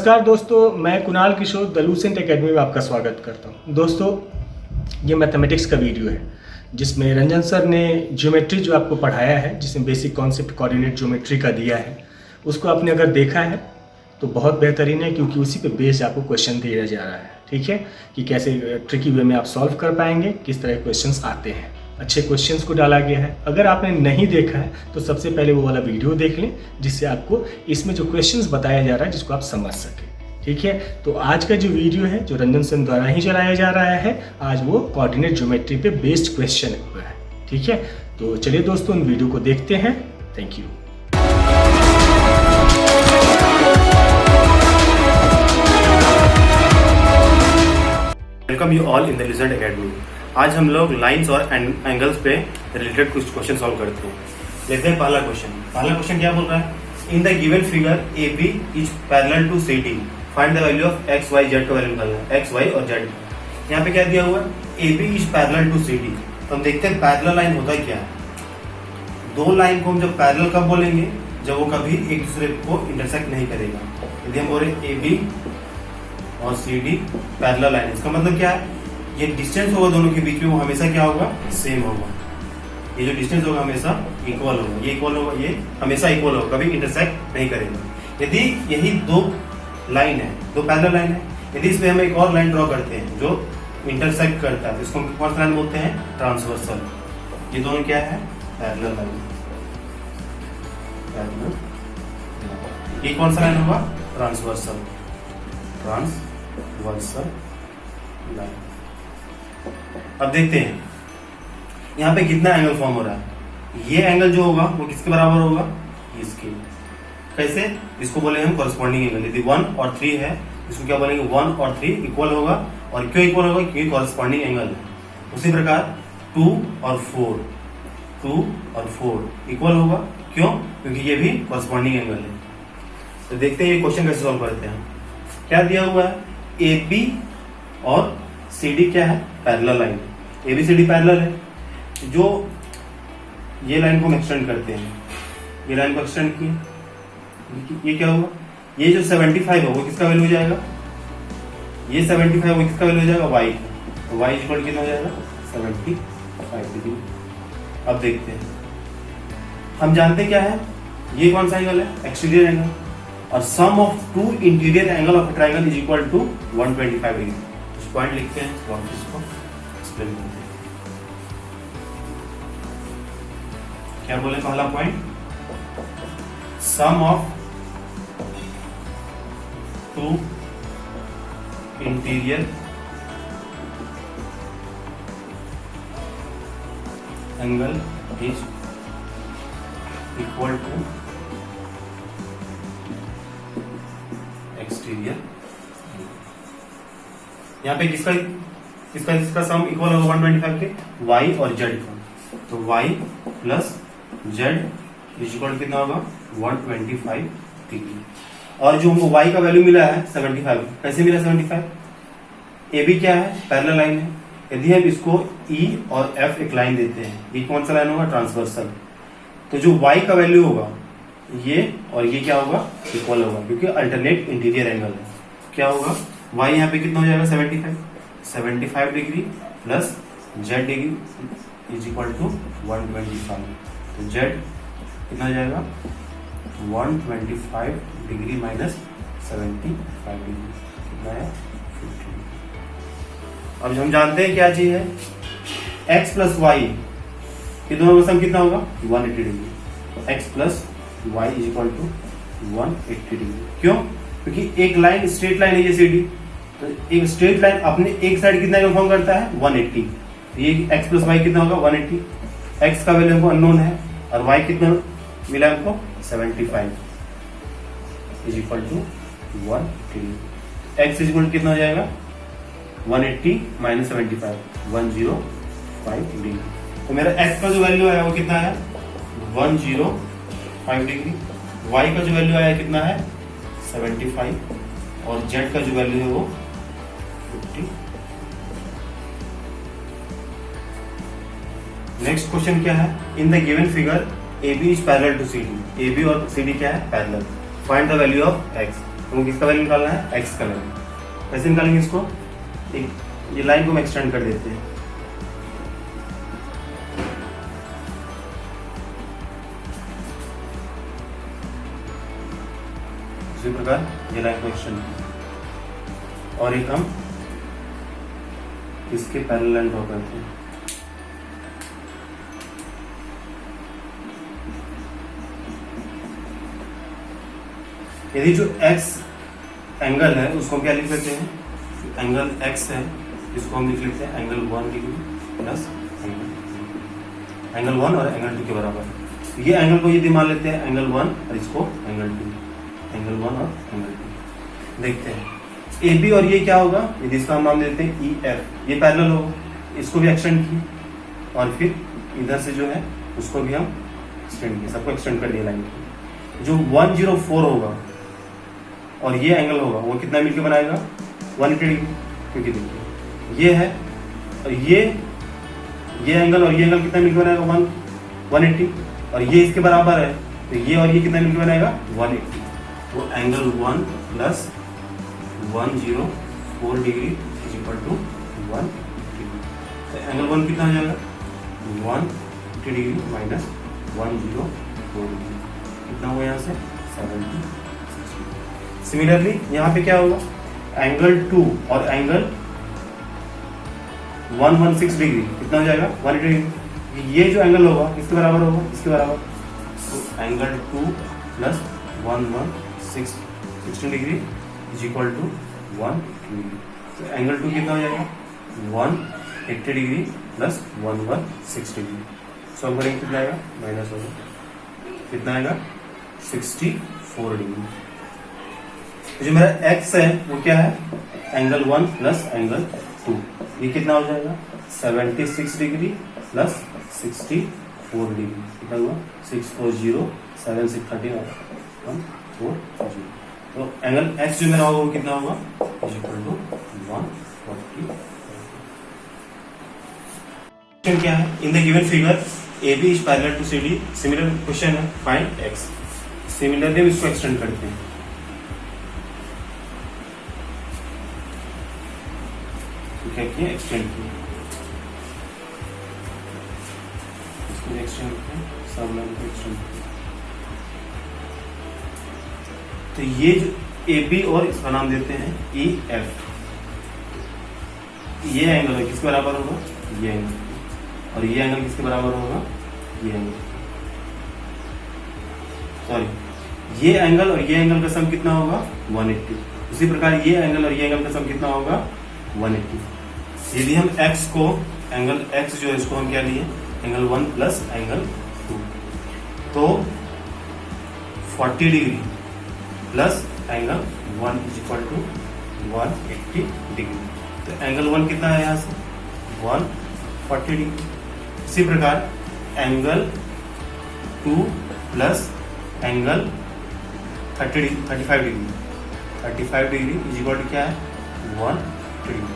नमस्कार दोस्तों, मैं कुणाल किशोर द लूसेंट एकेडमी में आपका स्वागत करता हूं। दोस्तों, ये मैथमेटिक्स का वीडियो है जिसमें रंजन सर ने ज्योमेट्री जो आपको पढ़ाया है, जिसमें बेसिक कॉन्सेप्ट कोऑर्डिनेट ज्योमेट्री का दिया है, उसको आपने अगर देखा है तो बहुत बेहतरीन है, क्योंकि उसी पे बेस्ड आपको क्वेश्चन दिया जा रहा है। ठीक है, कि कैसे ट्रिकी वे में आप सॉल्व कर पाएंगे, किस तरह के क्वेश्चंस आते हैं। अच्छे क्वेश्चंस को डाला गया है। अगर आपने नहीं देखा है तो सबसे पहले वो वाला वीडियो देख लें, जिससे आपको इसमें जो क्वेश्चंस बताया जा रहा है जिसको आप समझ सकें। ठीक है, तो आज का जो वीडियो है जो रंजन सर द्वारा ही चलाया जा रहा है, आज वो कोऑर्डिनेट ज्योमेट्री पे बेस्ड क्वेश्चन हुआ है। ठीक है, तो चलिए दोस्तों, इन वीडियो को देखते हैं। Thank you. Welcome you all in the Lucent academy. आज हम लोग लाइंस और एंगल्स पे रिलेटेड कुछ क्वेश्चन सॉल्व करते हैं। लेते हैं पहला क्वेश्चन क्या बोल रहा है? In the given figure A B is parallel to C D, find the value of X Y Z का वैल्यू निकालना है, एक्स वाई और जेड। यहाँ पे क्या दिया हुआ है? A B is parallel to C D. तो हम देखते हैं पैरेलल लाइन होता क्या है। दो लाइन को हम जब पैरेलल कब बोलेंगे? जब वो कभी एक दूसरे को इंटरसेक्ट नहीं करेगा। यदि हम बोले ए बी और सी डी पैरेलल लाइन, इसका मतलब क्या है? ये डिस्टेंस होगा दोनों के बीच में, वो हमेशा क्या होगा? सेम होगा। ये जो डिस्टेंस होगा हमेशा इक्वल होगा, ये इक्वल होगा, ये हमेशा इक्वल होगा, कभी इंटरसेक्ट नहीं करेगा। यदि यही दो लाइन है, दो पैरेलल लाइन है, यदि इसमें हम एक और लाइन ड्रॉ करते हैं जो इंटरसेक्ट करता है, तो इसको हम कौन सा लाइन बोलते हैं? ट्रांसवर्सल। ये दोनों क्या है? Parallel line. ये कौन सा लाइन होगा? ट्रांसवर्सल। Transversal line. अब देखते हैं यहाँ पे कितना एंगल फॉर्म हो रहा है। ये एंगल जो होगा वो किसके बराबर होगा? इसके। कैसे? इसको बोले हम कॉरेस्पॉन्डिंग एंगल। यदि 1 और 3 है, इसको क्या बोलेंगे? 1 और 3 इक्वल होगा। और क्यों इक्वल होगा? क्योंकि कॉरेस्पॉन्डिंग एंगल है। उसी प्रकार 2 और 4 इक्वल होगा। क्यों? क्योंकि ये भी कॉरेस्पॉन्डिंग एंगल है। तो देखते हैं ये क्वेश्चन कैसे सॉल्व करते हैं। क्या दिया हुआ है? ए बी और सी डी क्या है? Parallel line. A B C D parallel है। जो ये लाइन को हम एक्सटेंड करते हैं, ये लाइन को एक्सटेंड किए, ये क्या होगा? ये जो 75 है वो किसका वैल्यू हो जाएगा? ये 75 वो किसका वैल्यू हो जाएगा? वाई। तो वाई इक्वल कितना हो जाएगा? 75 डिग्री। अब देखते हैं, हम जानते क्या है? ये कौन सा एंगल है? Exterior angle. और sum of two interior angle of triangle is equal to 125 degree. Point लिखते हैं, इसको एक्सप्लेन करते हैं। क्या बोले पहला point? Sum of two interior angle is equal to exterior. यहाँ पे किसका सम इक्वल होगा 125 के? y और z का। तो y plus z is equal कितना होगा? 125 डिग्री। और जो हमको y का वैल्यू मिला है 75, कैसे मिला 75? ए बी क्या है? पैरेलल लाइन है। यदि हम इसको E और F एक लाइन देते हैं, ये कौन सा लाइन होगा? ट्रांसवर्सल। तो जो y का वैल्यू होगा ये और ये क्या होगा? इक्वल होगा, क्योंकि अल्टरनेट इंटीरियर एंगल है। क्या होगा? y यहाँ पे कितना हो जाएगा? 75 degree plus z degree is equal to 125। तो z कितना हो जाएगा? 125 डिग्री माइनस 75 डिग्री कितना है? 50। अब हम जानते हैं क्या चीज है? x प्लस वाई, ये दोनों का सम कितना होगा? 180 degree. x plus Y is equal to 180 degree. क्यों? क्योंकि एक लाइन स्ट्रेट लाइन है ये सी डी, तो एक स्ट्रेट लाइन अपने एक साइड कितना फॉर्म करता है? 180। ये x प्लस वाई कितना होगा? 180। x का वैल्यू हमको अननोन है और y कितना मिला हमको? 75 is equal to 180। x is equal कितना हो जाएगा? 180 माइनस 75, 105 डिग्री। तो मेरा x का जो वैल्यू आया वो कितना है? 105 डिग्री। y का जो वैल्यू आया कितना है? 75 और z का जो वैल्यू है वो 50। नेक्स्ट क्वेश्चन क्या है? In the given figure A B is parallel to C D. A B और सी डी क्या है? Parallel. Find the value of X. हमको किसका वैल्यू निकालना है, एक्स का वैल्यू। कैसे निकालेंगे इसको, एक ये लाइन को हम एक्सटेंड कर देते हैं। इसी प्रकार ये लाइन को एक्सटेंड और एक हम इसके पैरेलल ड्रॉ करते हैं। यदि जो x एंगल है उसको हम क्या लिख लेते हैं, एंगल x है इसको हम लिख लेते हैं एंगल 1 डिग्री प्लस एंगल 1 और एंगल 2 के बराबर। ये एंगल को यदि मान लेते हैं एंगल 1 और इसको एंगल 2, एंगल 1 और एंगल 2। देखते हैं ए बी और ये क्या होगा, यदि इसका हम नाम देते हैं ई एफ, ये पैरेलल होगा, इसको भी एक्सटेंड की और फिर इधर से जो है उसको भी हम एक्सटेंड किए, सबको एक्सटेंड कर दिया लाइन की। जो 104 होगा और ये एंगल होगा वो कितना मिलकर बनाएगा 180 डिग्री, क्योंकि देखिए ये है और ये एंगल और ये एंगल कितना मिलकर बनाएगा 180 और ये इसके बराबर है, तो ये और ये कितना मिलकर बनाएगा 180। तो angle 1 plus 104 degree is equal to 1 degree. तो एंगल 1 कितना हो जाएगा 180 डिग्री माइनस 104 डिग्री, कितना हुआ यहाँ से 70। सिमिलरली यहाँ पे क्या होगा, एंगल 2 और एंगल 116 डिग्री कितना हो जाएगा 180 डिग्री। ये जो एंगल होगा किसके बराबर होगा, इसके बराबर। तो angle 2 plus 116 degree is equal to 1 degree. तो एंगल 2 कितना हो जाएगा 180 डिग्री प्लस 116 डिग्री। सॉल्व करेंगे कितना आएगा, माइनस होगा, कितना आएगा 64 डिग्री। जो मेरा x है वो क्या है, एंगल 1 प्लस एंगल 2, ये कितना हो जाएगा 76 डिग्री प्लस 64 डिग्री, कितना हुआ 640 7 6 13 140। तो एंगल x जो मेरा होगा वो कितना होगा इज इक्वल टू 140। क्वेश्चन क्या है, in the given figure AB is parallel to CD। Similar question है, फाइंड x। सिमिलरली हम इसको एक्सटेंड करते हैं, क्या किया एक्सटेंड किया, इसको एक्सटेंड किया, सब लाइन को एक्सटेंड किया। तो ये जो AB और इसका नाम देते हैं EF, ये एंगल है किसके बराबर होगा, ये एंगल, और ये एंगल किसके बराबर होगा, ये एंगल, सॉरी ये एंगल और ये एंगल का सम कितना होगा 180। उसी प्रकार ये एंगल और ये एंगल का सम कितना होगा 180। यदि हम x को, एंगल x जो है इसको हम क्या लिए एंगल 1 प्लस एंगल 2, तो 40 degree plus angle 1 is equal to 180 degree. तो एंगल 1 कितना है यहाँ से 140 डिग्री। इसी प्रकार angle 2 plus angle 35 degree is equal to क्या है 180 डिग्री।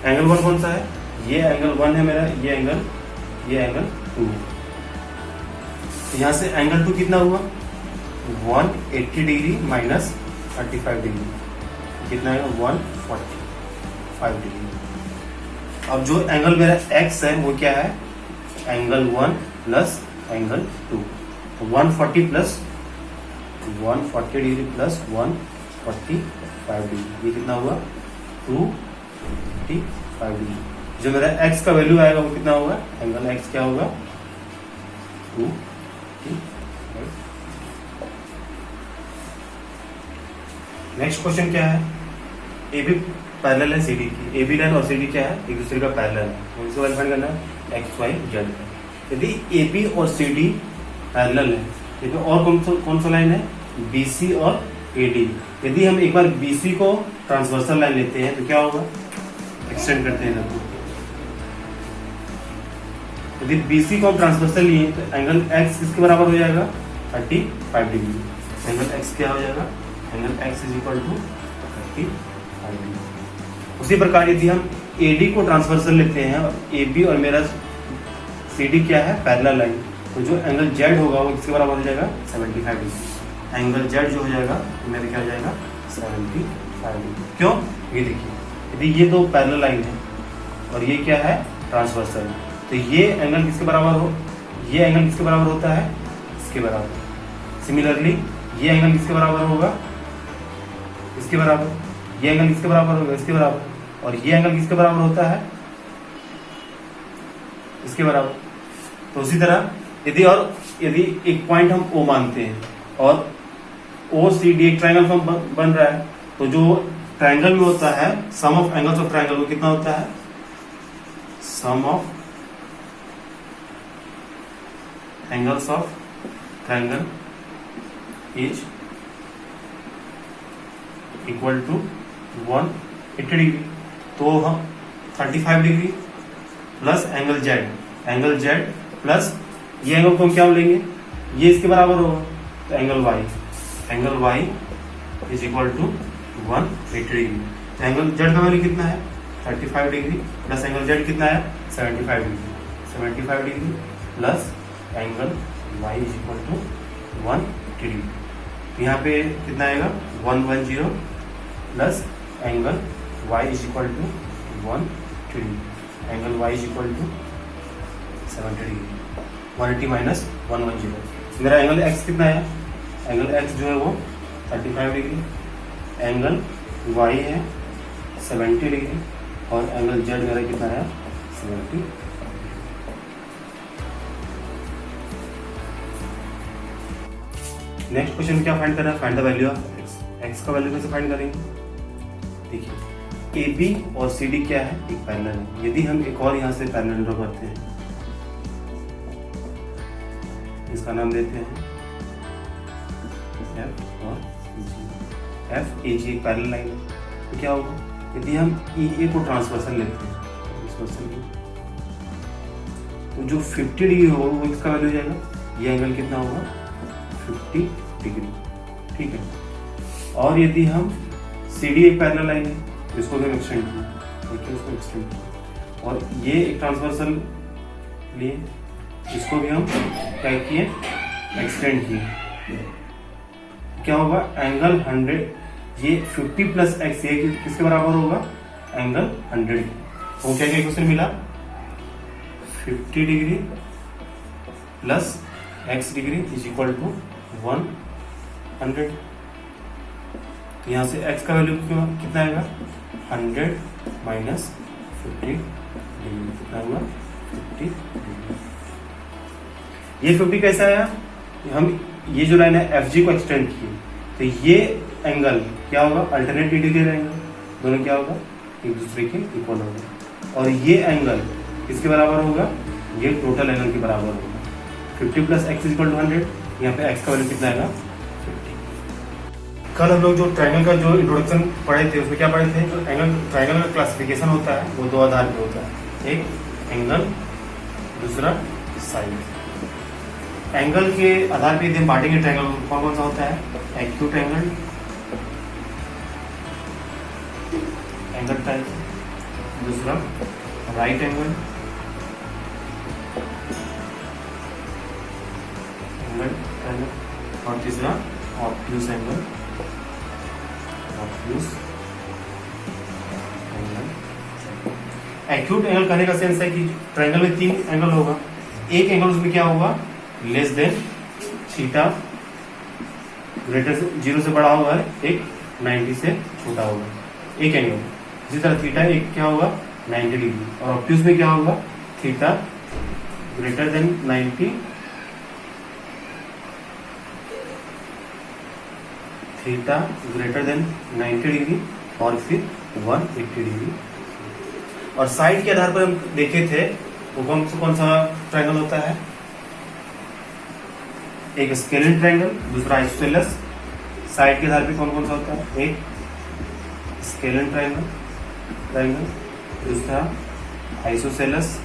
एंगल 1 कौन सा है, ये एंगल 1 है मेरा, ये एंगल 2। तो यहाँ से एंगल 2 कितना हुआ 180 डिग्री माइनस 35 डिग्री, कितना है 145 डिग्री। अब जो एंगल मेरा x है वो क्या है एंगल 1 प्लस एंगल 2, तो 140 प्लस 140 डिग्री प्लस 145 डिग्री, ये कितना हुआ 255 डिग्री। जो मेरा x का वैल्यू आएगा वो कितना होगा, एंगल x क्या होगा 255। नेक्स्ट क्वेश्चन क्या है, ए बी पैरेलल है CD की, ए बी लाइन और CD क्या है एक दूसरे का पैरेलल है, तो इसको फाइंड करना है एक्स वाई जेड। यदि ए बी और CD पैरेलल है, यदि और कौन सा लाइन है BC और AD। यदि हम एक बार BC को ट्रांसवर्सल लाइन लेते हैं तो क्या होगा, एक्सटेंड करते हैं ना, यदि BC को हम ट्रांसवर्सल लिए तो एंगल x किसके बराबर हो जाएगा 35 डिग्री। एंगल x क्या हो जाएगा, angle x is equal to 35 degree. उसी प्रकार यदि हम AD को ट्रांसवर्सल लेते हैं और AB और मेरा CD क्या है पैरेलल लाइन, तो जो एंगल Z होगा वो किसके बराबर हो जाएगा 75 डिग्री। एंगल जेड जो हो जाएगा मेरा क्या हो जाएगा 75 डिग्री। क्यों? ये देखिए, यदि ये दो पैरेलल लाइन है और ये क्या है ट्रांसवर्सल, तो ये एंगल किसके बराबर हो, ये एंगल किसके बराबर होता है, इसके बराबर। सिमिलरली ये एंगल किसके बराबर होगा, इसके बराबर। ये एंगल किसके बराबर होगा, इसके बराबर। और ये एंगल किसके बराबर होता है, इसके बराबर। तो उसी तरह यदि एक पॉइंट हम O मानते हैं और OCD एक ट्रायंगल फॉर्म बन रहा है, तो जो ट्रायंगल में होता है sum of angles of triangle वो कितना होता है, sum of angles of triangle is equal to 180 degree. तो हम 35 degree plus angle Z plus ये एंगल को हम क्या लेंगे, ये इसके बराबर होगा, तो angle Y is equal to 180 degree. तो एंगल जेड का वैल्यू कितना है 35 डिग्री प्लस एंगल जेड कितना है 75 degree plus angle Y is equal to 180 degree. यहाँ पे कितना आएगा 110 plus angle Y is equal to 180 degree, angle Y is equal to 70 degree. 180 minus 110, मेरा एंगल एक्स कितना है, एंगल एक्स जो है वो 35 डिग्री, एंगल वाई है 70 डिग्री और एंगल जेड मेरा कितना है 70। नेक्स्ट क्वेश्चन क्या फाइंड करना है, find the value of x. X का वैल्यू कैसे फाइंड करेंगे, देखिए ए बी और सी डी क्या है, एक पैरेलल है। यदि हम एक और यहाँ से पैरेलल ड्रॉ करते हैं, इसका नाम देते हैं एफ और जी। एफ ए जी एक पैरेलल लाइन है, तो क्या होगा यदि हम ई ए को ट्रांसवर्सल लेते हैं, तो जो 50 डिग्री होगा वो किसका वैल्यू हो जाएगा, ये एंगल कितना होगा 50 डिग्री, ठीक है। और यदि हम सी डी एक पैरेलल लाइन है, इसको भी हम एक्सटेंड किए, देखिए इसको एक्सटेंड किए, और ये एक ट्रांसवर्सल लिए, इसको भी हम क्या किए एक्सटेंड किए, क्या होगा एंगल 100, ये 50 प्लस एक्स ये किसके बराबर होगा, एंगल 100। तो क्या क्या क्वेश्चन मिला 50 degree plus X degree is equal to 100। तो यहाँ से x का वैल्यू कितना आएगा 100 माइनस 50 डिग्री, कितना हुआ 50 डिग्री। ये 50 कैसा आया, हम ये जो लाइन है FG को एक्सटेंड किए, तो ये एंगल क्या होगा अल्टरनेट डिग्री रहेंगे, दोनों क्या होगा एक दूसरे के इक्वल होगा। और ये एंगल किसके बराबर होगा, ये टोटल एंगल के बराबर होगा। 50 plus X is equal to 100, यहाँ पे x का वैल्यू कितना आएगा 50। कल हम लोग जो ट्रायंगल का जो इंट्रोडक्शन पढ़े थे उसमें क्या पढ़े थे, जो एंगल ट्रायंगल का क्लासिफिकेशन होता है वो दो आधार पे होता है, एक एंगल दूसरा साइड। एंगल के आधार पे यदि हम बांटेंगे ट्रायंगल कौन कौन सा होता है, एक्यूट एंगल, एंगल टाइप, दूसरा राइट एंगल, और तीसरा ऑब्ट्यूज एंगल, एक्यूट एंगल कहने का सेंस है कि ट्रायंगल में 3 एंगल होगा, एक एंगल उसमें क्या होगा लेस देन थीटा, ग्रेटर से 0 से बड़ा होगा, एक 90 से छोटा होगा, एक एंगल। इसी तरह थीटा एक क्या होगा 90 डिग्री, और ऑब्ट्यूज में क्या होगा theta greater than 90, theta greater than 90 degree और फिर 180 डिग्री। और साइड के आधार पर हम देखे थे वो कौन सा ट्रायंगल होता है, एक स्केलिन ट्रायंगल, दूसरा आइसोसेलेस। साइड के आधार पे कौन कौन सा होता है, एक स्केलिन ट्रायंगल, दूसरा आइसोसेलेस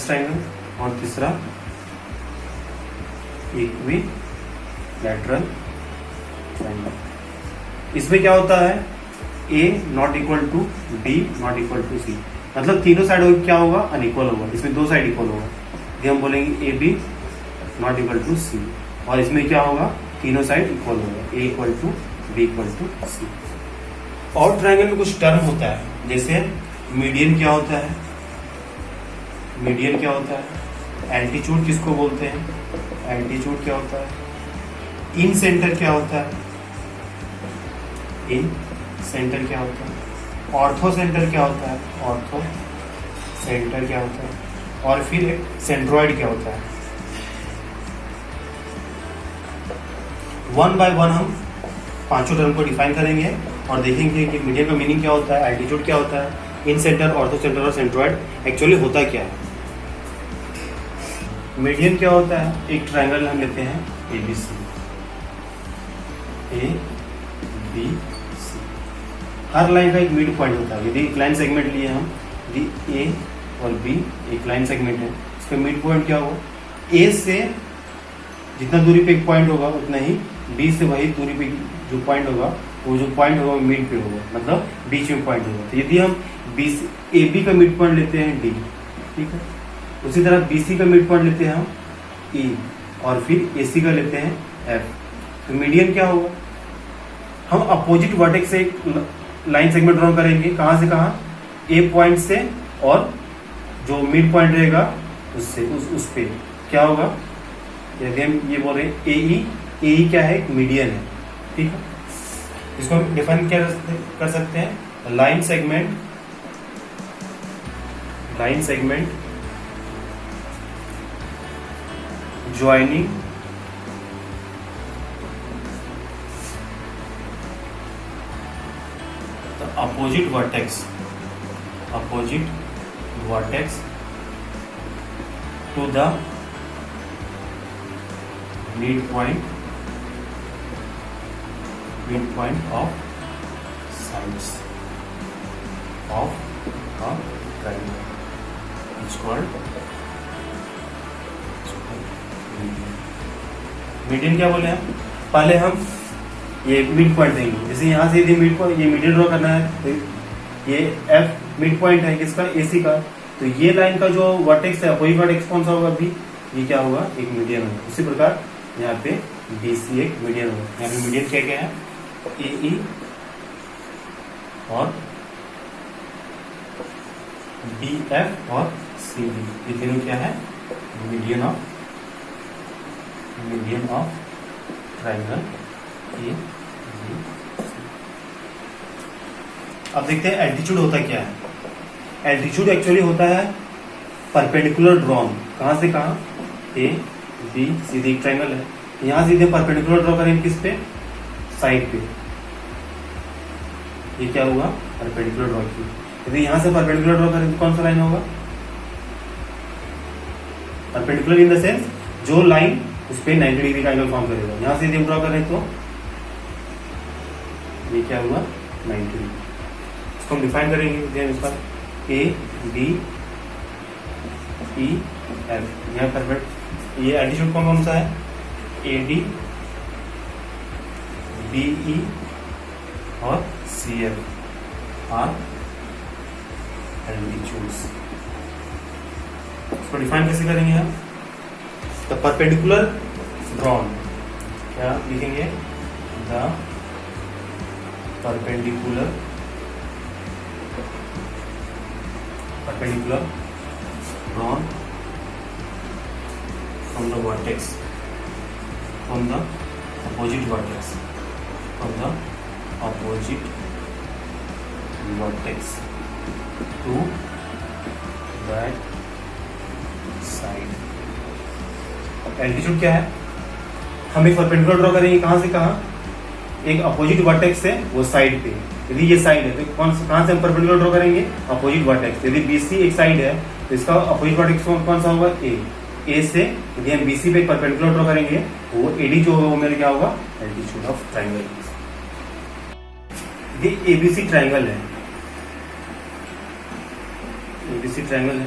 ट्रायंगल, और तीसरा इक्विलैटरल ट्रायंगल। इसमें क्या होता है A not equal to B not equal to C, मतलब तीनों साइड क्या होगा अनइक्वल होगा, इसमें दो साइड इक्वल होगा, हम बोलेंगे AB not equal to C। और इसमें क्या होगा, तीनों साइड इक्वल होगा, A equal to B equal to C. और ट्रायंगल में कुछ टर्म होता है, जैसे मीडियन क्या होता है, मीडियन क्या होता है, एल्टीट्यूड किसको बोलते हैं, एल्टीट्यूड क्या होता है, इन सेंटर क्या होता है, इन सेंटर क्या होता है, ऑर्थो सेंटर क्या होता है, ऑर्थो सेंटर क्या होता है, और फिर एक सेंट्रोइड क्या होता है। वन बाय वन हम पांचों टर्म को डिफाइन करेंगे और देखेंगे कि मीडियन का मीनिंग क्या होता है, एल्टीट्यूड क्या होता है, इन सेंटर, ऑर्थो सेंटर और सेंट्रोइड एक्चुअली होता क्या है। मीडियन क्या होता है, एक ट्रायंगल हम लेते हैं ABC, A B C, her line का एक मिड पॉइंट होता है। यदि एक लाइन सेगमेंट लिए हम, यदि A और B एक लाइन सेगमेंट है, इसका मिड पॉइंट क्या होगा, A से जितना दूरी पे एक पॉइंट होगा उतना ही B से वही दूरी पे जो पॉइंट होगा, वो जो पॉइंट होगा वो मिड पे होगा, मतलब बीच में पॉइंट होगा। तो यदि हम AB का मिड पॉइंट लेते हैं D, ठीक है, उसी तरह BC का मिड पॉइंट लेते हैं हम E, और फिर AC का लेते हैं F, तो मीडियन क्या होगा, हम अपोजिट वर्टेक्स से एक लाइन सेगमेंट ड्रॉ करेंगे, कहाँ से कहाँ, A पॉइंट से, और जो मिड पॉइंट रहेगा उससे उस पे क्या होगा, यदि हम ये बोल रहे हैं AE क्या है, मीडियन है, ठीक है। इसको हम डिफाइन क्या कर सकते हैं, line segment joining the opposite vertex to the midpoint of sides of a triangle is called median. क्या बोले हम, पहले हम ये मिड पॉइंट देंगे, जैसे यहाँ से यदि मिड पॉइंट, ये मीडियन ड्रॉ करना है, तो ये F मिड पॉइंट है किसका, AC का, तो ये लाइन का जो वर्टेक्स है, अपोजिट वर्टेक्स कौन सा होगा, B, ये क्या होगा, एक मीडियन होगा। उसी प्रकार यहाँ पे BC एक मीडियन होगा। यहाँ पे मीडियन क्या क्या है, AE और BF और CD, ये तीनों क्या है, median of triangle A, B, C। अब देखते हैं एल्टीट्यूड होता क्या है। एल्टीट्यूड एक्चुअली होता है परपेंडिकुलर ड्रॉन, कहाँ से कहाँ, A B सीधी एक ट्रायंगल है, यहाँ सीधे परपेंडिकुलर ड्रॉ करेंगे किस पे, साइड पे, ये क्या हुआ, परपेंडिकुलर ड्रॉ की। यदि यहाँ से परपेंडिकुलर ड्रॉ करें तो कौन सा लाइन होगा, परपेंडिकुलर इन द सेंस जो लाइन उस पे 90 डिग्री का एंगल फॉर्म करेगा। यहाँ से यदि हम ड्रॉ करें तो ये क्या हुआ, 90 डिग्री। इसको हम डिफाइन करेंगे इसका A B E F, यहाँ परपेंडिकुलर, ये एल्टीट्यूड कौन सा है, AD BE और CF आर एल्टीट्यूड्स। इसको डिफाइन कैसे करेंगे हम, द परपेंडिकुलर ड्रॉन, क्या लिखेंगे, the perpendicular drawn from the vertex, from the opposite vertex to that side। Altitude क्या है, हम एक परपेंडिकुलर ड्रॉ करेंगे, कहाँ से कहाँ, एक अपोजिट वर्टेक्स से वो साइड पे। यदि ये साइड है तो कहाँ से हम परपेंडिकुलर ड्रॉ करेंगे, अपोजिट वर्टेक्स। यदि BC एक साइड है तो इसका अपोजिट वर्टेक्स कौन सा होगा, A से यदि हम BC पे परपेंडिकुलर ड्रॉ करेंगे वो AD जो होगा वो मेरा क्या होगा, एल्टीट्यूड ऑफ ट्रायंगल। ये ABC ट्रायंगल है, ABC ट्रायंगल है,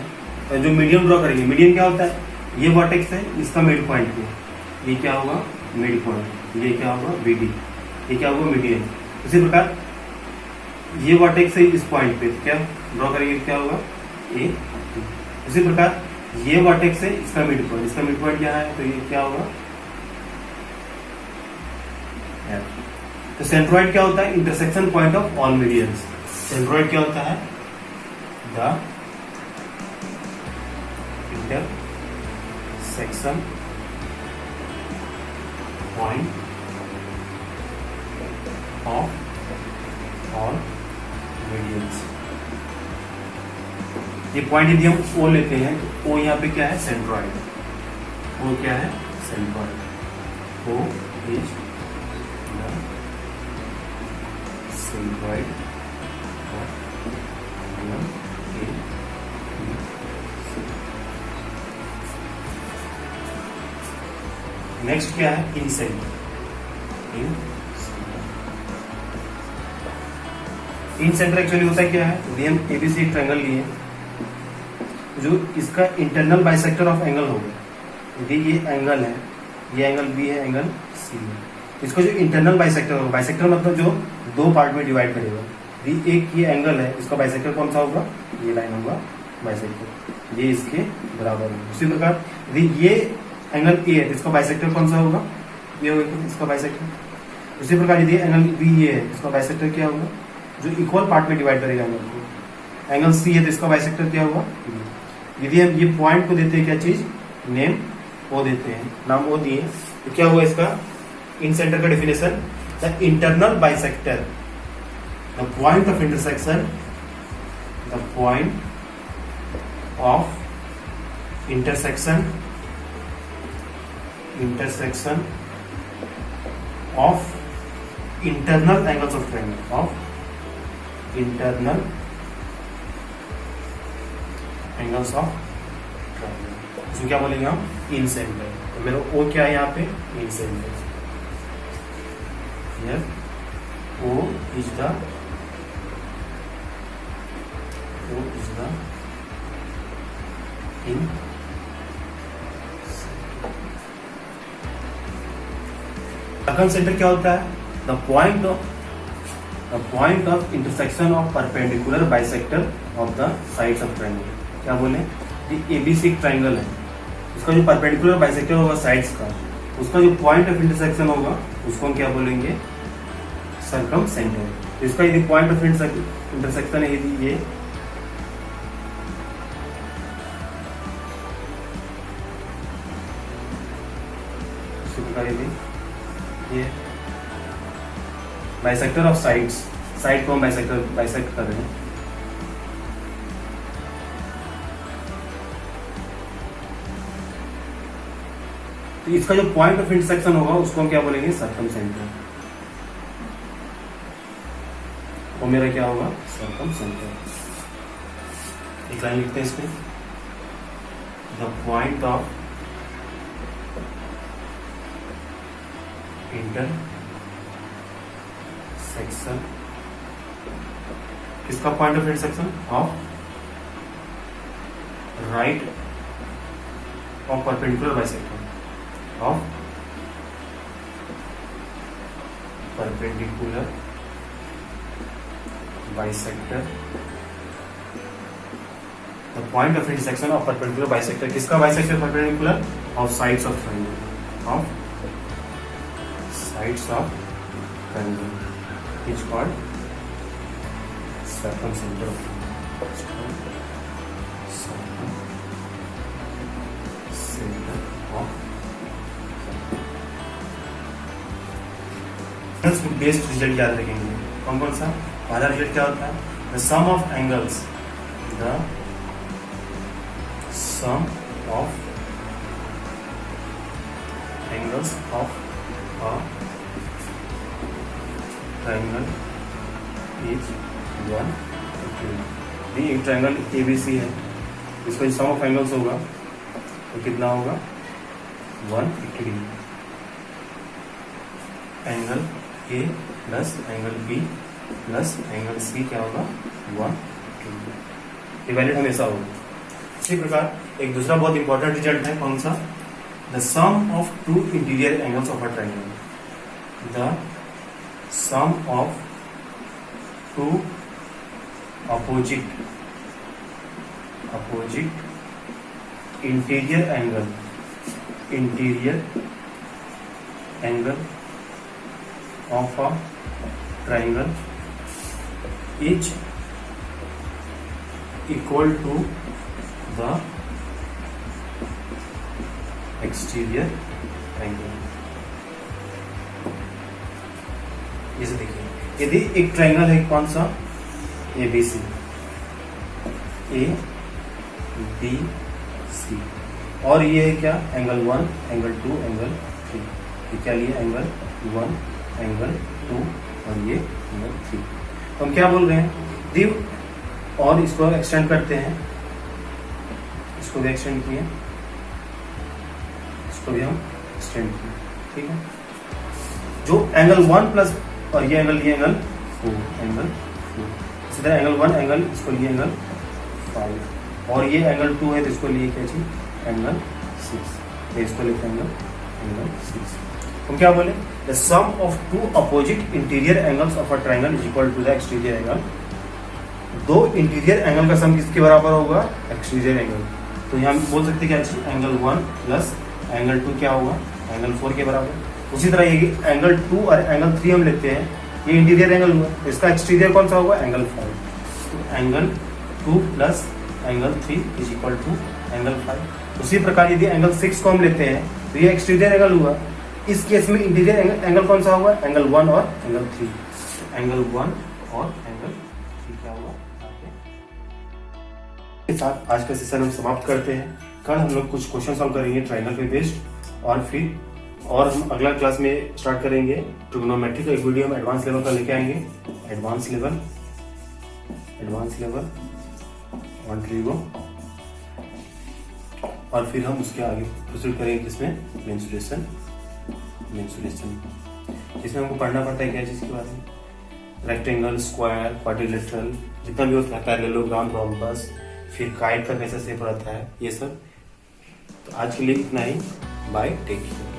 तो जो मीडियन ड्रॉ करेंगे, मीडियन क्या होता है, ये वर्टेक्स है, इसका मिड पॉइंट पे, ये क्या होगा, मिड पॉइंट, ये क्या होगा, BD, ये क्या होगा, मीडियन। उसी प्रकार ये वर्टेक्स है इस पॉइंट पे, क्या ड्रॉ करेंगे, क्या होगा, A। उसी प्रकार ये वर्टेक्स है, इसका मिड पॉइंट क्या है, तो ये क्या होगा, तो सेंट्रोइड क्या होता है? Intersection point of all medians. Centroid क्या होता है? The intersection point of all medians. ये पॉइंट यदि हम ओ लेते हैं तो ओ यहाँ पे क्या है? सेंट्रोइड। ओ क्या है? Centroid. O is the centroid of next क्या है? Incentre. Incentre actually होता है क्या है? यदि हम एबीसी ट्रायंगल लिए, जो इसका इंटरनल बाइसेक्टर ऑफ एंगल होगा, यदि ये एंगल है, ये एंगल बी है, एंगल सी है, इसको जो इंटरनल बाइसेक्टर होगा, बाइसेक्टर मतलब जो दो पार्ट में डिवाइड करेगा, यदि एक ये एंगल है, इसका बाइसेक्टर कौन सा होगा? ये लाइन होगा बाइसेक्टर, ये इसके बराबर होगा। उसी प्रकार यदि ये एंगल ए है, इसका बाइसेक्टर कौन सा होगा? ये होगा इसका बाइसेक्टर। उसी प्रकार यदि एंगल बी ये है, इसका बाइसेक्टर क्या होगा? जो इक्वल पार्ट में डिवाइड करेगा एंगल को। एंगल सी है तो इसका बाइसेक्टर क्या होगा? यदि हम ये पॉइंट को देते हैं क्या चीज? नेम ओ देते हैं, नाम ओ दिए, तो क्या हुआ इसका इन सेंटर का definition? The internal bisector, the point of intersection, the point of intersection of internal angles of triangle, of internal angles of triangle. इसको क्या बोलेंगे हम? Incentre. तो मेरा ओ क्या है यहाँ पे? Incentre. O is the in circumcentre क्या होता है? The point of intersection of perpendicular bisector of the sides of triangle. क्या बोले? एबीसी ट्रायंगल है, उसका जो परपेंडिकुलर बाइसेक्टर होगा साइड्स का, उसका जो पॉइंट ऑफ इंटरसेक्शन होगा उसको हम क्या बोलेंगे? Circum centre. तो इसका यदि पॉइंट ऑफ इंटरसेक्शन है, यदि ये ये बाइसेक्टर ऑफ साइड्स, साइड को हम बाइसेक्ट कर रहे हैं, तो इसका जो पॉइंट ऑफ इंटरसेक्शन होगा उसको हम क्या बोलेंगे? Circum centre. वो मेरा क्या होगा? Circum centre. एक लाइन लिखते हैं इसमें, द पॉइंट ऑफ इंटरसेक्शन, किसका point of intersection? Of right of perpendicular bisector, of perpendicular bisector, the point of intersection of perpendicular bisector, किसका bisector? Perpendicular of sides of triangle, of sides of triangle is called circumcentre of based result याद रखेंगे। कौन कौन सा? पहला result क्या होता है? The sum of angles, the sum of angles of a triangle is 180। एक ट्रायंगल एबीसी है, इसका जो सम ऑफ एंगल्स होगा तो कितना होगा? 180। Angle A plus angle B plus angle C क्या होगा? 180। डिवाइडेड हमेशा होगा। इसी प्रकार एक दूसरा बहुत इंपॉर्टेंट रिजल्ट है, कौन सा? The sum of two interior angles of a triangle, the sum of two opposite interior angle of a triangle is equal to the exterior triangle। जैसे देखिए, यदि एक ट्रायंगल है कौन सा, ABC, ABC, और ये है क्या, एंगल 1, एंगल 2, एंगल 3, ये क्या लिए, एंगल 1, एंगल 2 और ये एंगल 3। तो हम क्या बोल रहे हैं, दी, और इसको एक्सटेंड करते हैं, इसको भी एक्सटेंड किए, इसको भी हम एक्सटेंड किए, ठीक है। जो एंगल 1 प्लस और ये एंगल 4, एंगल 4, इसी तरह एंगल 1 एंगल, इसको लिए एंगल 5, और ये एंगल 2 है तो इसको लिए क्या चीज, एंगल 6, इसको लेते हैं एंगल 6। हम क्या बोले, the sum of two opposite interior angles of a triangle is equal to the exterior angle. दो इंटीरियर एंगल का सम किसके बराबर होगा, एक्सटीरियर एंगल। तो यहाँ बोल सकते क्या चीज, एंगल 1 प्लस एंगल 2 क्या होगा, एंगल 4 के बराबर। उसी तरह ये एंगल 2 और एंगल 3 हम लेते हैं, ये इंटीरियर एंगल हुआ, इसका एक्सटीरियर कौन सा होगा, एंगल 5। तो angle 2 plus angle 3 is equal to angle 5। उसी प्रकार यदि एंगल 6 को हम लेते हैं तो ये एक्सटीरियर एंगल हुआ, इस केस में इंटीरियर एंगल कौन सा होगा, एंगल 1 और एंगल 3। एंगल 1 और एंगल 3 क्या हुआ। के साथ आज का सेशन हम समाप्त करते हैं। कल हम लोग कुछ क्वेश्चन सॉल्व करेंगे ट्रायंगल पे बेस्ड, और हम अगला क्लास में स्टार्ट करेंगे ट्रिग्नोमेट्री का एक वीडियो हम एडवांस लेवल का लेके आएंगे, एडवांस लेवल ऑन ट्रिगो, और फिर हम उसके आगे प्रोसीड करेंगे किसमें, मेंसुरेशन। इसमें हमको पढ़ना पड़ता है क्या चीज के बारे में, रेक्टेंगल, स्क्वायर, क्वाड्रिलेटरल, जितना भी होता है, पैरेललोग्राम, रोम्बस, फिर काइट का कैसे शेप रहता है, ये सब। तो आज के लिए इतना ही, बाय, टेक केयर।